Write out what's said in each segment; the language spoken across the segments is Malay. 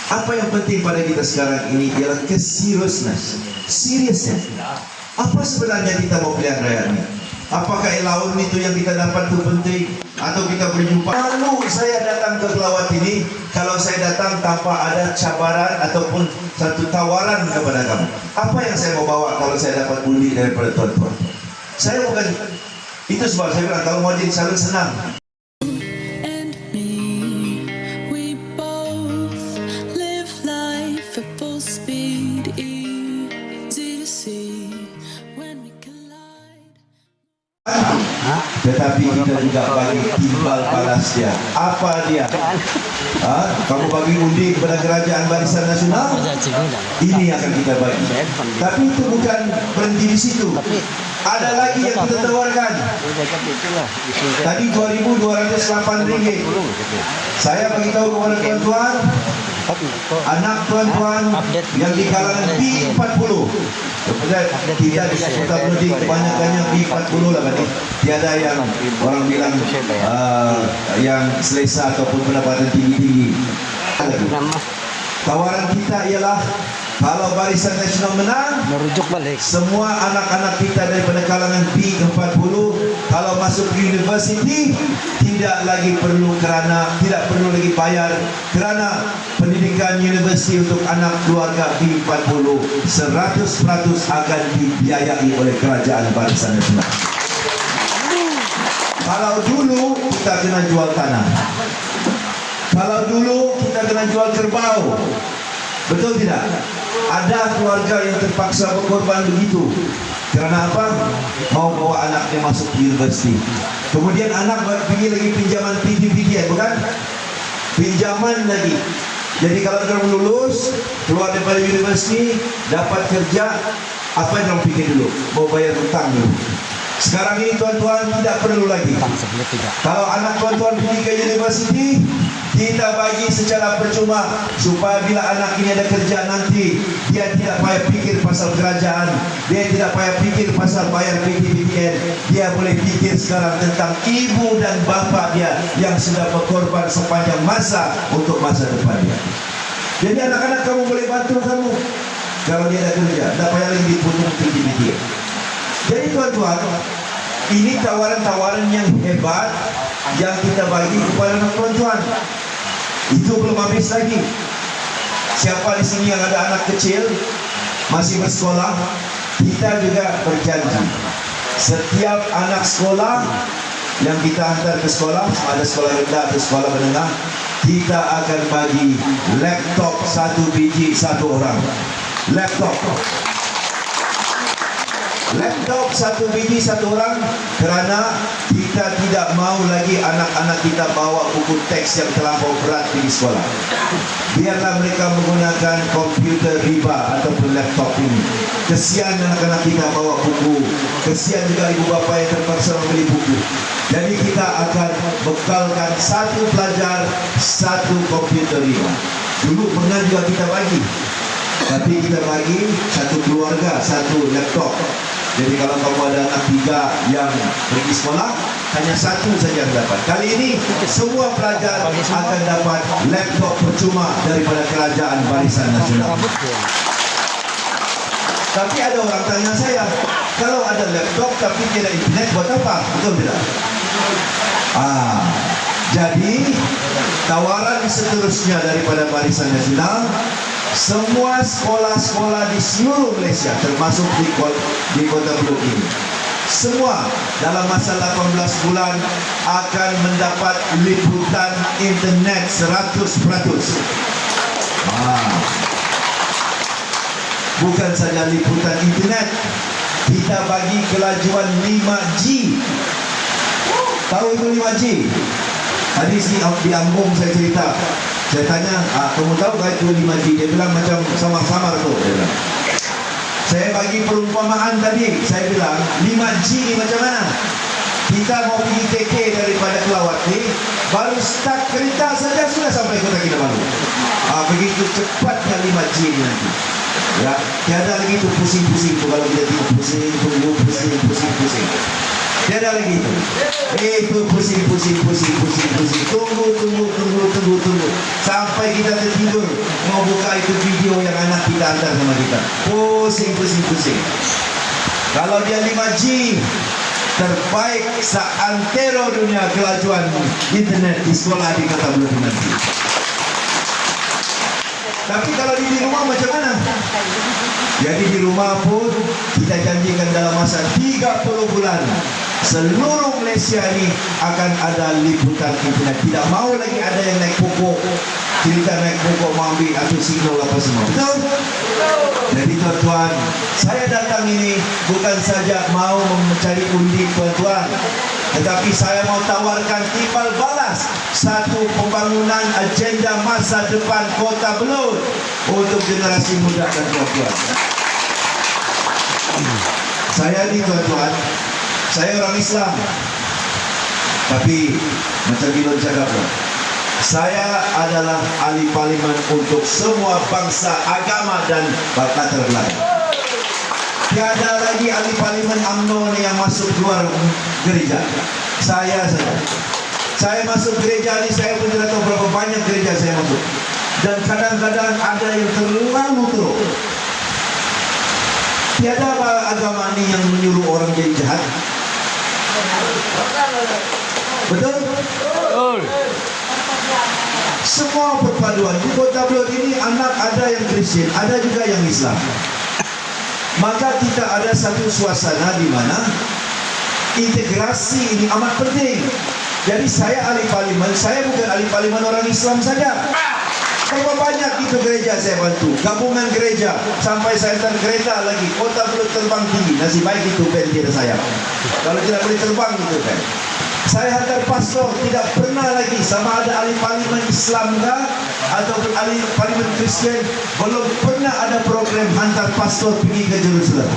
Apa yang penting pada kita sekarang ini ialah seriousness. Apa sebenarnya kita mau pilihan raya ini? Apakah laun itu yang kita dapat itu penting? Atau kita berjumpa? Lalu saya datang ke Kelawat ini, kalau saya datang tanpa ada cabaran ataupun satu tawaran kepada kamu, apa yang saya mau bawa kalau saya dapat undi daripada tuan-tuan? Saya bukan, itu sebab saya bilang kalau mau jadi calon senang. Tetapi kita juga bagi timbal balas dia. Apa dia? Kamu bagi undi kepada kerajaan Barisan Nasional, ini akan kita bagi. Tapi itu bukan berhenti di situ. Ada lagi yang kita tawarkan. Tadi 2.208 ringgit. Saya beritahu kepada tuan-tuan, anak tuan-tuan yang di kalangan B40, tidak di Kota Budi, kebanyakannya B40 lah kan. Tiada yang orang bilang yang selesa ataupun pendapatan tinggi-tinggi. Tawaran kita ialah kalau Barisan Nasional menang, merujuk balik semua anak-anak kita daripada kalangan B40 kalau masuk ke universiti tidak perlu lagi bayar, kerana pendidikan universiti untuk anak keluarga B40 100% akan dibiayai oleh kerajaan Barisan Nasional. Kalau dulu kita kena jual tanah, kalau dulu kita kena jual kerbau, betul tidak? Ada keluarga yang terpaksa berkorban begitu. Kerana apa? Mau bawa anaknya masuk universiti. Kemudian anak pergi lagi pinjaman PDPDN, bukan? Pinjaman lagi. Jadi kalau dia lulus, keluar daripada universiti, dapat kerja, apa yang orang fikir dulu? Mau bayar hutang dulu. Sekarang ini tuan-tuan tidak perlu lagi. Kalau anak tuan-tuan pergi ke universiti, kita bagi secara percuma supaya bila anak ini ada kerja nanti, dia tidak payah fikir pasal kerajaan, dia tidak payah fikir pasal bayar PTPTN, dia boleh fikir sekarang tentang ibu dan bapa dia yang sudah berkorban sepanjang masa untuk masa depan dia. Jadi anak-anak kamu boleh bantu kamu kalau dia ada kerja, tidak payah lagi diputung PTPTN. Jadi tuan-tuan, ini tawaran-tawaran yang hebat yang kita bagi kepada tuan-tuan. Itu belum habis lagi. Siapa di sini yang ada anak kecil masih bersekolah, kita juga berjanji setiap anak sekolah yang kita hantar ke sekolah, ada sekolah rendah atau sekolah menengah, kita akan bagi laptop 1 biji 1 orang. Laptop 1 biji 1 orang, kerana kita tidak mau lagi anak-anak kita bawa buku teks yang terlampau berat di sekolah. Biarlah mereka menggunakan komputer riba ataupun laptop ini. Kesian anak-anak kita bawa buku, kesian juga ibu bapa yang terpaksa membeli buku. Jadi kita akan bekalkan 1 pelajar 1 komputer riba. Dulu pernah juga kita bagi, tapi kita bagi 1 keluarga 1 laptop. Jadi kalau kamu ada anak 3 yang pergi sekolah, hanya 1 saja yang dapat. Kali ini semua pelajar akan dapat laptop percuma daripada kerajaan Barisan Nasional. Tapi ada orang tanya saya, kalau ada laptop tapi tidak internet buat apa? Betul tidak? Jadi tawaran seterusnya daripada Barisan Nasional, semua sekolah-sekolah di seluruh Malaysia, termasuk di Kota Belud ini, semua dalam masa 18 bulan akan mendapat liputan internet 100%. Bukan saja liputan internet, kita bagi kelajuan 5G. Tahu itu 5G? Tadi di Ambung saya cerita, saya tanya, kamu tahu kan itu 5G? Dia bilang macam samar-samar tu. Saya bagi perumpamaan tadi, saya bilang 5G ni macam mana? Kita mau pergi KK daripada Kelawat ni, baru start kereta saja sudah sampai Kota Kinabalu. Begitu cepatnya 5G ni nanti. Ya, tiada lagi tu pusing-pusing tu kalau kita tengok pusing. Tiada lagi itu. Itu pusing. Tunggu. Sampai kita tertidur. Mau buka itu video yang anak kita hantar sama kita. Pusing. Kalau dia 5G, terbaik seantero dunia kelajuan internet di sekolah di kota Belu nanti. Tapi kalau di rumah macam mana? Jadi di rumah pun kita janjikan dalam masa 30 bulan seluruh Malaysia ini akan ada liputan internet. Tidak mau lagi ada yang naik pokok, cerita naik pokok mau ambil atau signal apa semua. Betul? Jadi tuan-tuan, saya datang ini bukan saja mau mencari undi tuan-tuan, tetapi saya mau tawarkan timbal balas satu pembangunan agenda masa depan Kota Belud untuk generasi muda dan tuan-tuan. Saya ni tuan-tuan, saya orang Islam, tapi macam Bilon cakap, saya adalah ahli parlimen untuk semua bangsa, agama dan latar belakang. Tiada lagi ahli parlimen UMNO yang masuk keluar gereja. Saya saja. Saya masuk gereja ni, saya pun tidak tahu berapa banyak gereja saya masuk. Dan kadang-kadang ada yang terlalu teruk. Tiada agama ni yang menyuruh orang jadi jahat. Betul? Betul. Semua perpaduan di Kota Belud ini, anak ada yang Kristian, ada juga yang Islam. Maka kita ada satu suasana di mana integrasi ini amat penting. Jadi saya ahli parlimen, saya bukan ahli parlimen orang Islam saja. Berapa banyak itu gereja saya bantu, gabungan gereja, sampai saya hantar kereta lagi. Kota Belud terbang tinggi, nasib baik itu pentir saya. Kalau tidak boleh terbang itu kan. Saya hantar pastor, tidak pernah lagi sama ada ahli parlimen Islam kah ataupun ahli parlimen Kristian, belum pernah ada program hantar pastor pergi ke Jerusalem.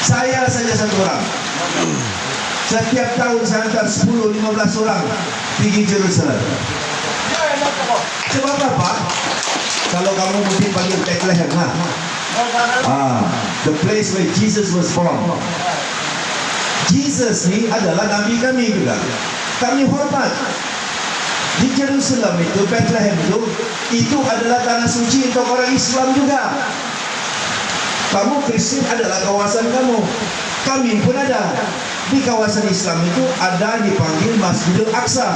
Saya saja satu orang. Setiap tahun saya hantar 10-15 orang pergi Jerusalem. Sebab apa? Kalau kamu mungkin panggil Bethlehem lah. The place where Jesus was born. Jesus ni adalah Nabi kami juga. Kami hormat. Di Jerusalem itu, Bethlehem itu adalah tanah suci untuk orang Islam juga. Kamu Kristen adalah kawasan kamu. Kami pun ada. Di kawasan Islam itu ada dipanggil Masjidil Aqsa.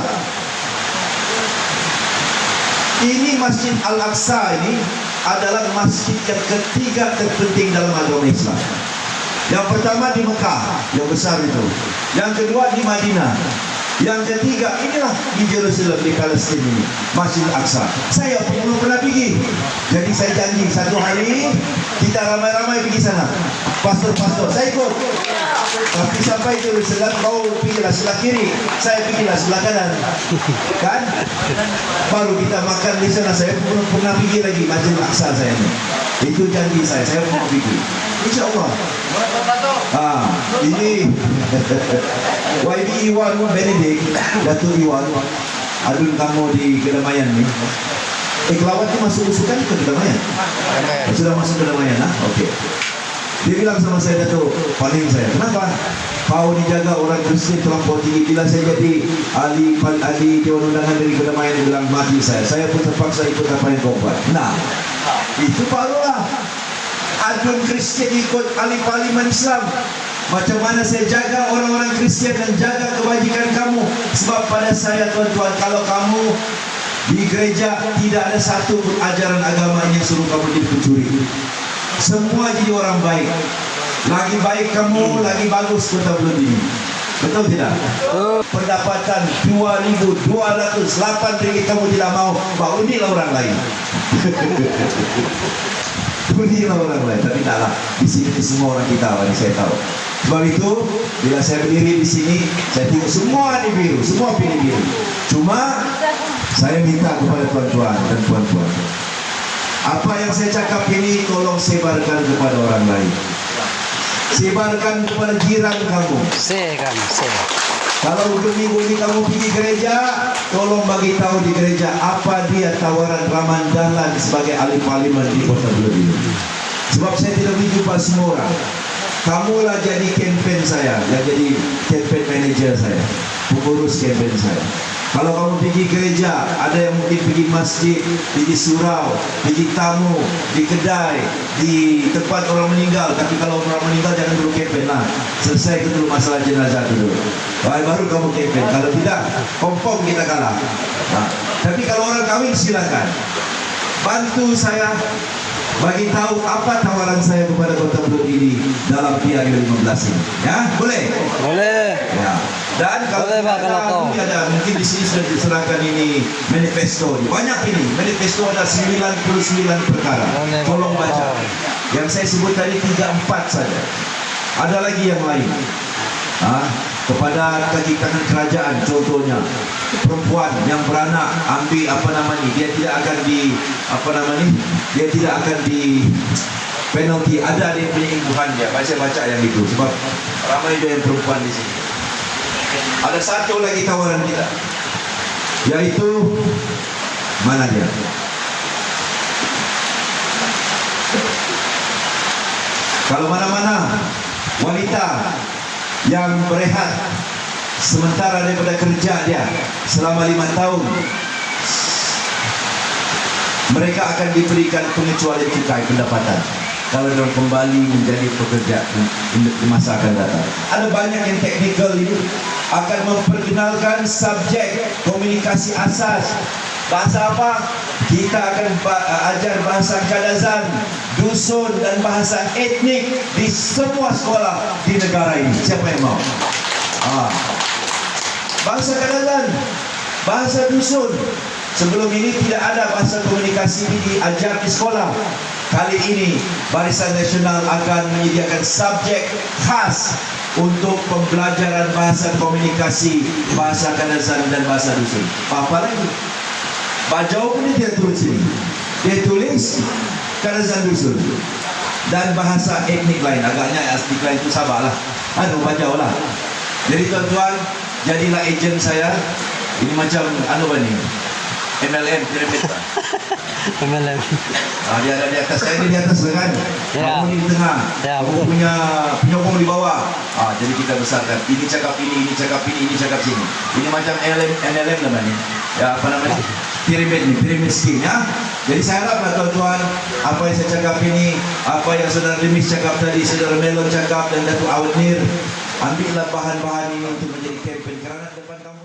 Ini Masjid Al-Aqsa ini adalah masjid yang ketiga terpenting dalam agama Islam. Yang pertama di Mekah, yang besar itu. Yang kedua di Madinah. Yang ketiga inilah di Jerusalem, di Palestin ini, Masjid Al-Aqsa. Saya pun belum pernah pergi. Jadi saya janji satu hari kita ramai-ramai pergi sana. Pastor-pastor, saya ikut. Tapi sampai Jerusalem, kau pergilah sebelah kiri, saya pergilah sebelah kanan. Kan? Baru kita makan di sana. Saya belum pernah pergi lagi Masjid Al-Aqsa saya ini. Itu janji saya mau pergi. InsyaAllah. Ini YB Iwan Benedict, Datuk Iwan, adun kamu di Kedamaian ni. Kelawat ni masuk usukan ke Kedamaian? Sudah masuk Kedamaian lah? Okey. Dia bilang sama saya, Datuk, paling saya, kenapa kau dijaga orang Kristian terlampau tinggi? Bila saya jadi ahli Dewan Undangan dari Kedamaian, dia bilang mati saya pun terpaksa ikut apa yang kau buat. Nah, itu barulah adun Kristian ikut ahli parlimen Islam. Macam mana saya jaga orang-orang Kristian dan jaga kebajikan kamu. Sebab pada saya tuan-tuan, kalau kamu di gereja tidak ada satu pun ajaran agama yang suruh kamu jadi pencuri. Semua jadi orang baik. Lagi baik kamu, lagi bagus Kota Belud ini. Betul tidak? Pendapatan 2,208 ringgit kamu tidak mau, unilah orang lain. Unilah orang lain, tapi taklah. Di sini semua orang kita, saya tahu. Sebab itu, bila saya berdiri di sini, saya tengok semua ini biru, semua pilih biru. Cuma saya minta kepada tuan-tuan dan puan-puan, apa yang saya cakap ini tolong sebarkan kepada orang lain. Sebarkan kepada jiran kamu. Kalau untuk minggu ini kamu pergi gereja, tolong bagi tahu di gereja apa dia tawaran Rahman Dahlan sebagai ahli parlimen di Kota Belud ini. Sebab saya tidak berjumpa semua orang. kamulah jadi campaign saya, yang jadi campaign manager saya, pengurus campaign saya. Kalau kamu pergi gereja, ada yang mungkin pergi masjid, pergi surau, pergi tamu, di kedai, di tempat orang meninggal. Tapi kalau orang meninggal jangan dulu campaign lah. Selesai dulu masalah jenazah dulu. Baru kamu campaign. Kalau tidak, kompong kita kalah. Nah, tapi kalau orang kawin silakan. Bantu saya bagi tahu apa tawaran saya kepada Kota Belud ini dalam PRU 15 ini. Ya, boleh? Boleh. Ya. Dan kalau Boleh, Pak, kalau ada mungkin di sini sudah diserahkan ini manifesto. Banyak ini. Manifesto ada 99 perkara. Tolong baca. Yang saya sebut tadi 3-4 saja. Ada lagi yang lain. Kepada kaki tangan kerajaan, contohnya perempuan yang beranak ambil dia tidak akan dia tidak akan di penalti, ada dia punya imbuhan dia. Saya baca yang itu sebab ramai juga yang perempuan di sini. Ada satu lagi tawaran kita, yaitu mana dia? Kalau mana-mana wanita yang berehat sementara daripada kerja dia selama 5 tahun, mereka akan diberikan pengecualian cukai pendapatan kalau mereka kembali menjadi pekerja di masa akan datang. Ada banyak yang teknikal ini, akan memperkenalkan subjek komunikasi asas. Bahasa apa? Kita akan ajar bahasa Kadazan, dusun dan bahasa etnik di semua sekolah di negara ini. Siapa yang mau? Bahasa Kadazan, bahasa dusun. Sebelum ini tidak ada bahasa komunikasi ini diajar di sekolah. Kali ini Barisan Nasional akan menyediakan subjek khas untuk pembelajaran bahasa komunikasi, bahasa Kadazan dan bahasa dusun. Apa lagi? Bajau pun dia tulis ini. Dia tulis Kadazan dusun dan bahasa etnik lain. Agaknya etnik lain itu sabarlah. Bajau lah. Jadi tuan-tuan, jadilah ejen saya. Ini macam MLM, pyramid. MLM. Dia ada di atas, saya di atas kan? Ya. Kamu di tengah. Ya, kamu punya penyokong di bawah. Jadi kita besarkan. Ini cakap ini cakap ini cakap sini. Ini macam MLM namanya. Ya, pyramid scheme ya. Jadi saya haraplah tuan-tuan, apa yang saya cakap ini, apa yang saudara Demis cakap tadi, saudara Melon cakap dan Datuk Awad Nir, ambillah bahan-bahan ini untuk menjadi campaign kerana depan kamu